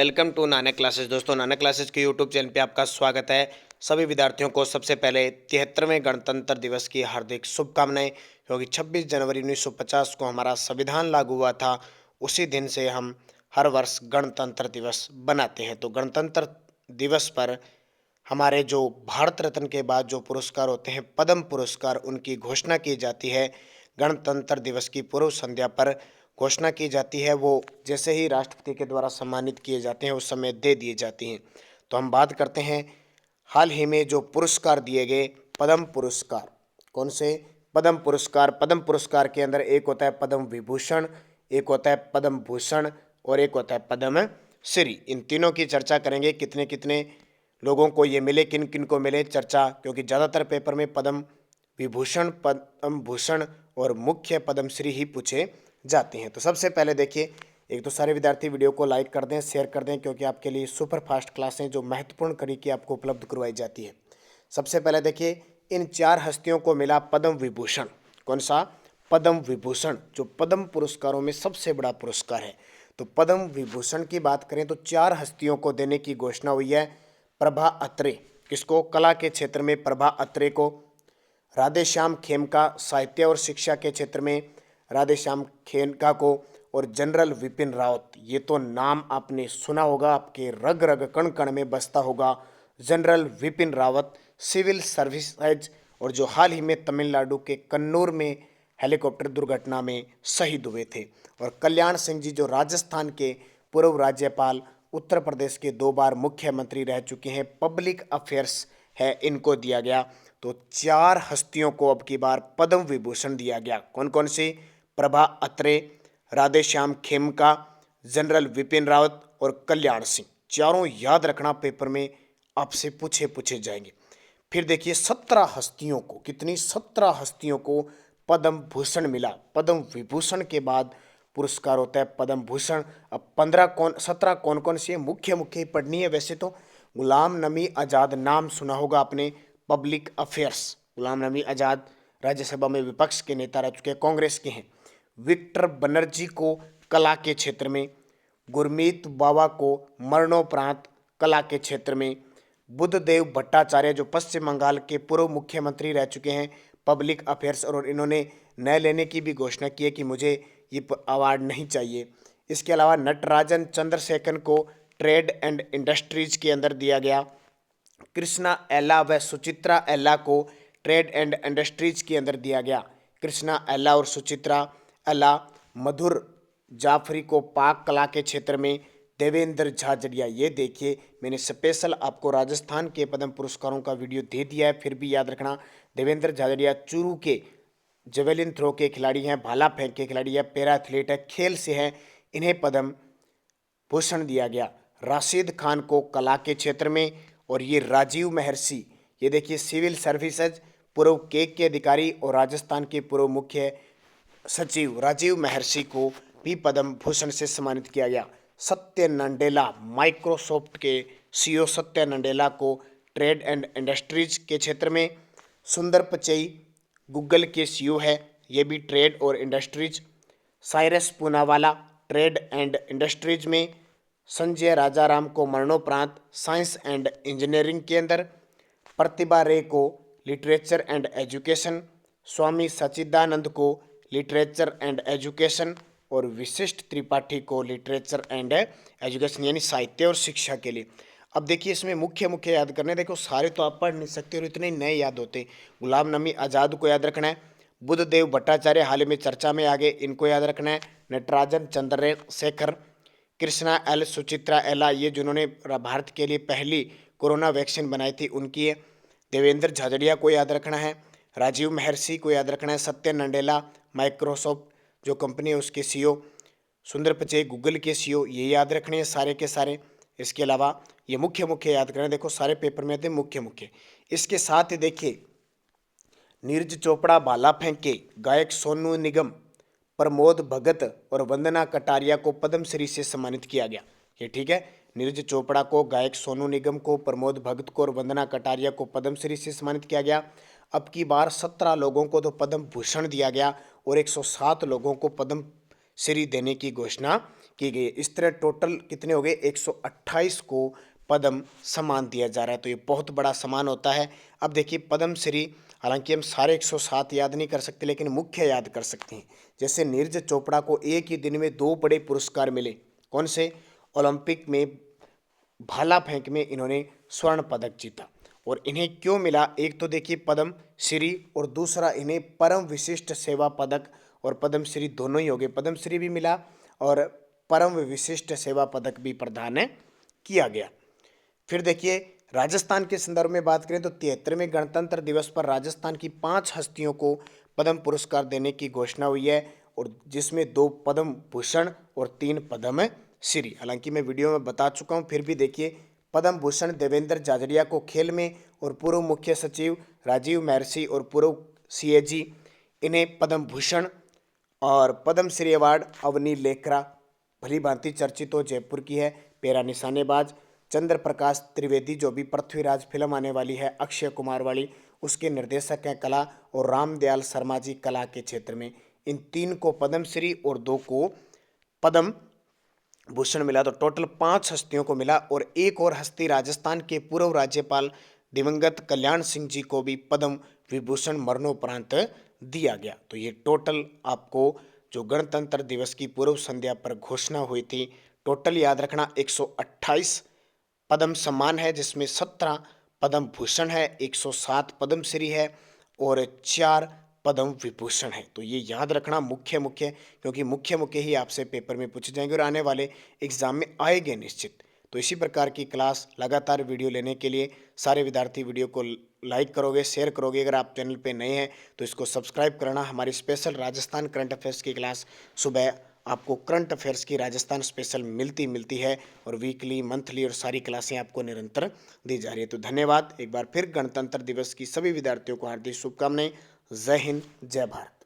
Welcome to Nanak classes. दोस्तों, Nanak classes के YouTube channel पे आपका स्वागत है। सभी विद्यार्थियों को सबसे पहले 73वें गणतंत्र दिवस की हार्दिक शुभकामनाएं, क्योंकि 26 जनवरी 1950 को हमारा संविधान लागू हुआ था। उसी दिन से हम हर वर्ष गणतंत्र दिवस बनाते हैं। तो गणतंत्र दिवस पर हमारे जो भारत रत्न के बाद जो पुरस्कार होते हैं, पद्म पुरस्कार, उनकी घोषणा की जाती है। गणतंत्र दिवस की पूर्व संध्या पर घोषणा की जाती है। वो जैसे ही राष्ट्रपति के द्वारा सम्मानित किए जाते हैं उस समय दे दिए जाती हैं। तो हम बात करते हैं हाल ही में जो पुरस्कार दिए गए पद्म पुरस्कार। कौन से पद्म पुरस्कार? पद्म पुरस्कार के अंदर एक होता है पद्म विभूषण, एक होता है पद्म भूषण और एक होता है पद्म श्री। इन तीनों की चर्चा करेंगे। कितने कितने लोगों को ये मिले, किन किन को मिले, चर्चा, क्योंकि ज़्यादातर पेपर में पद्म विभूषण, पद्म भूषण और मुख्य पद्मश्री ही पूछे जाते हैं। तो सबसे पहले देखिए, एक तो सारे विद्यार्थी वीडियो को लाइक कर दें, शेयर कर दें, क्योंकि आपके लिए सुपर फास्ट क्लासें जो महत्वपूर्ण कड़ी की आपको उपलब्ध करवाई जाती है। सबसे पहले देखिए, इन 4 हस्तियों को मिला पद्म विभूषण। कौन सा? पद्म विभूषण, जो पद्म पुरस्कारों में सबसे बड़ा पुरस्कार है। तो पद्म विभूषण की बात करें तो 4 हस्तियों को देने की घोषणा हुई है। प्रभा अत्रे, किसको? कला के क्षेत्र में प्रभा अत्रे को। राधेश्याम खेमका, साहित्य और शिक्षा के क्षेत्र में राधेश्याम खेमका को। और जनरल विपिन रावत, ये तो नाम आपने सुना होगा, आपके रग रग कण कण में बसता होगा। General Vipin Rawat civil services, और जो हाल ही में तमिलनाडु के कन्नूर में हेलीकॉप्टर दुर्घटना में शहीद हुए थे। और कल्याण सिंह जी, जो राजस्थान के पूर्व राज्यपाल, उत्तर प्रदेश के 2 बार मुख्यमंत्री रह चुके हैं, पब्लिक अफेयर्स है, इनको दिया गया। तो 4 हस्तियों को अब की बार पद्म विभूषण दिया गया। कौन कौन सी? प्रभा अत्रे, राधेश्याम खेमका, जनरल विपिन रावत और कल्याण सिंह। चारों याद रखना, पेपर में आपसे पूछे जाएंगे। फिर देखिए 17 हस्तियों को, कितनी? 17 हस्तियों को पद्म भूषण मिला। पद्म विभूषण के बाद पुरस्कार होता है पद्म भूषण। अब 17 कौन कौन सी है? मुख्य मुख्य पढ़नी है वैसे तो। गुलाम नबी आज़ाद, नाम सुना होगा आपने, पब्लिक अफेयर्स। गुलाम नबी आज़ाद राज्यसभा में विपक्ष के नेता रह चुके हैं, कांग्रेस के हैं। विक्टर बनर्जी को कला के क्षेत्र में, गुरमीत बाबा को मरणोपरांत कला के क्षेत्र में, बुद्धदेव भट्टाचार्य जो पश्चिम बंगाल के पूर्व मुख्यमंत्री रह चुके हैं, पब्लिक अफेयर्स, और इन्होंने नए लेने की भी घोषणा की है कि मुझे ये अवार्ड नहीं चाहिए। इसके अलावा नटराजन चंद्रशेखर को ट्रेड एंड इंडस्ट्रीज के अंदर दिया गया। कृष्णा एला व सुचित्रा एला को ट्रेड एंड इंडस्ट्रीज के अंदर दिया गया। कृष्णा एला और सुचित्रा एला। मधुर जाफरी को पाक कला के क्षेत्र में। देवेंद्र झाझड़िया, ये देखिए मैंने स्पेशल आपको राजस्थान के पद्म पुरस्कारों का वीडियो दे दिया है, फिर भी याद रखना। देवेंद्र झाझड़िया चूरू के जेवेलिन थ्रो के खिलाड़ी हैं, भाला फेंक के खिलाड़ी है, पैरा एथलीट है, खेल से हैं, इन्हें पद्म भूषण दिया गया। राशिद खान को कला के क्षेत्र में। और ये राजीव महर्षि, ये देखिए सिविल सर्विसेज, पूर्व के अधिकारी और राजस्थान के पूर्व मुख्य सचिव राजीव महर्षि को भी पद्म भूषण से सम्मानित किया गया। सत्य नंडेला, माइक्रोसॉफ्ट के सीईओ सत्य नंडेला को ट्रेड एंड इंडस्ट्रीज के क्षेत्र में। सुंदर पिचई गूगल के सीईओ है, ये भी ट्रेड और industries. Cyrus Poonawalla trade and industries में। संजय राजाराम को मरणोपरांत साइंस एंड इंजीनियरिंग के अंदर। प्रतिभा रे को लिटरेचर एंड एजुकेशन। स्वामी सच्चिदानंद को लिटरेचर एंड एजुकेशन। और विशिष्ट त्रिपाठी को लिटरेचर एंड एजुकेशन, यानी साहित्य और शिक्षा के लिए। अब देखिए इसमें मुख्य मुख्य याद करने, देखो सारे तो आप पढ़ नहीं सकते और इतने नए याद होते। गुलाम नबी आज़ाद को याद रखना है। बुद्धदेव भट्टाचार्य हाल ही में चर्चा में आ गए, इनको याद रखना है। नटराजन चंद्रशेखर, कृष्णा एल, सुचित्रा एला, ये जिन्होंने भारत के लिए पहली कोरोना वैक्सीन बनाई थी, उनकी है। देवेंद्र झाझड़िया को याद रखना है। राजीव महर्षि को याद रखना है। सत्य नंडेला माइक्रोसॉफ्ट जो कंपनी है उसके सीईओ। सुंदर पिचई गूगल के सीईओ, ये याद रखने हैं सारे के सारे। इसके अलावा ये मुख्य मुख्य याद करना, देखो सारे पेपर में आते हैं मुख्य मुख्य। इसके साथ ही देखिए नीरज चोपड़ा भाला फेंके, गायक सोनू निगम, प्रमोद भगत और वंदना कटारिया को पद्मश्री से सम्मानित किया गया। ये ठीक है, नीरज चोपड़ा को, गायक सोनू निगम को, प्रमोद भगत को और वंदना कटारिया को पद्मश्री से सम्मानित किया गया। अब की बार 17 लोगों को तो पद्म भूषण दिया गया और 107 लोगों को पद्म श्री देने की घोषणा की गई। इस तरह टोटल कितने हो गए, 128 को पद्म सम्मान दिया जा रहा है। तो ये बहुत बड़ा सम्मान होता है। अब देखिए पद्म श्री, हालांकि हम सारे 107 याद नहीं कर सकते, लेकिन मुख्य याद कर सकते हैं। जैसे नीरज चोपड़ा को एक ही दिन में 2 बड़े पुरस्कार मिले। कौन से? ओलंपिक में भाला फेंक में इन्होंने स्वर्ण पदक जीता। और इन्हें क्यों मिला? एक तो देखिए पद्म श्री, और दूसरा इन्हें परम विशिष्ट सेवा पदक और पद्म श्री दोनों ही हो गए। पद्म श्री भी मिला और परम विशिष्ट सेवा पदक भी प्रदान किया गया। फिर देखिए राजस्थान के संदर्भ में बात करें तो 73वें गणतंत्र दिवस पर राजस्थान की 5 हस्तियों को पद्म पुरस्कार देने की घोषणा हुई है, और जिसमें 2 पद्म भूषण और 3 पद्म श्री। हालांकि मैं वीडियो में बता चुका हूं, फिर भी देखिए पद्म भूषण देवेंद्र झाझड़िया को खेल में, और पूर्व मुख्य सचिव राजीव महर्षि और पूर्व सीएजी इन्हें पद्म भूषण, और पद्म श्री अवार्ड अवनी लेखरा, भली भांति चर्चित हो जयपुर की है। पेरा निशानेबाज चंद्र प्रकाश त्रिवेदी, जो भी पृथ्वीराज फिल्म आने वाली है अक्षय कुमार वाली, उसके निर्देशक हैं कला, और रामदयाल शर्मा जी कला के क्षेत्र में। इन 3 को पद्म श्री और 2 को पद्म भूषण मिला। तो टोटल 5 हस्तियों को मिला। और एक और हस्ती राजस्थान के पूर्व राज्यपाल दिवंगत कल्याण सिंह जी को भी पद्म विभूषण मरणोपरांत दिया गया। तो ये टोटल आपको जो गणतंत्र दिवस की पूर्व संध्या पर घोषणा हुई थी, टोटल याद रखना 128 पद्म सम्मान है, जिसमें 17 पद्म भूषण है, 107 पद्म श्री है और 4 पद्म विभूषण है। तो ये याद रखना मुख्य, क्योंकि मुख्य ही आपसे पेपर में पूछे जाएंगे और आने वाले एग्जाम में आएंगे निश्चित। तो इसी प्रकार की क्लास लगातार वीडियो लेने के लिए सारे विद्यार्थी वीडियो को लाइक करोगे, शेयर करोगे। अगर आप चैनल पे नए हैं तो इसको सब्सक्राइब करना। हमारी स्पेशल राजस्थान करंट अफेयर्स की क्लास सुबह आपको करंट अफेयर्स की राजस्थान स्पेशल मिलती है, और वीकली, मंथली और सारी क्लासें आपको निरंतर दी जा रही है। तो धन्यवाद। एक बार फिर गणतंत्र दिवस की सभी विद्यार्थियों को हार्दिक शुभकामनाएं। जय हिंद, जय भारत।